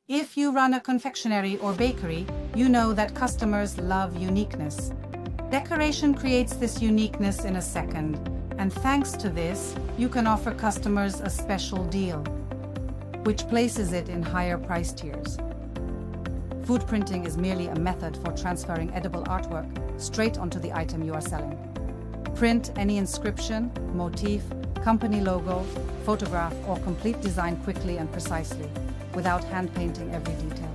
If you run a confectionery or bakery, you know that customers love uniqueness. Decoration creates this uniqueness in a second, and thanks to this, you can offer customers a special deal, which places it in higher price tiers. Food printing is merely a method for transferring edible artwork straight onto the item you are selling. Print any inscription, motif, company logo, photograph, or complete design quickly and precisely, without hand-painting every detail.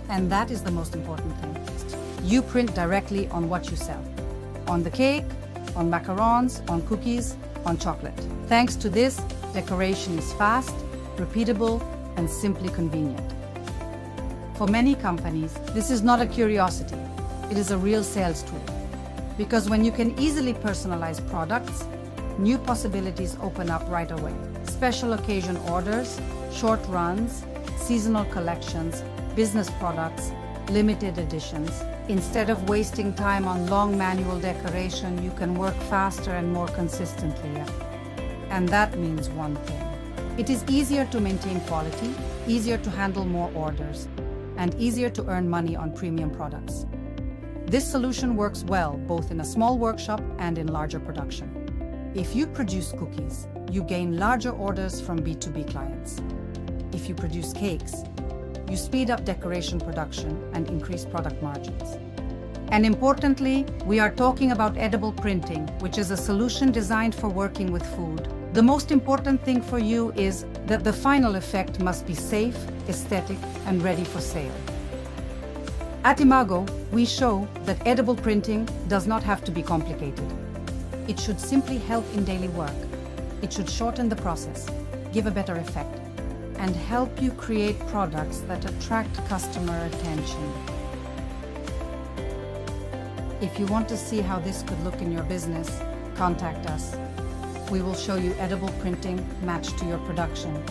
And that is the most important thing. You print directly on what you sell. On the cake, on macarons, on cookies, on chocolate. Thanks to this, decoration is fast, repeatable, and simply convenient. For many companies, this is not a curiosity. It is a real sales tool. Because when you can easily personalize products, new possibilities open up right away. Special occasion orders, short runs, seasonal collections, business products, limited editions. Instead of wasting time on long manual decoration, you can work faster and more consistently. And that means one thing. It is easier to maintain quality, easier to handle more orders, and easier to earn money on premium products. This solution works well both in a small workshop and in larger production. If you produce cookies, you gain larger orders from B2B clients. If you produce cakes, you speed up decoration production and increase product margins. And importantly, we are talking about edible printing, which is a solution designed for working with food. The most important thing for you is that the final effect must be safe, aesthetic, and ready for sale. At Imago, we show that edible printing does not have to be complicated. It should simply help in daily work. It should shorten the process, give a better effect, and help you create products that attract customer attention. If you want to see how this could look in your business, contact us. We will show you edible printing matched to your production.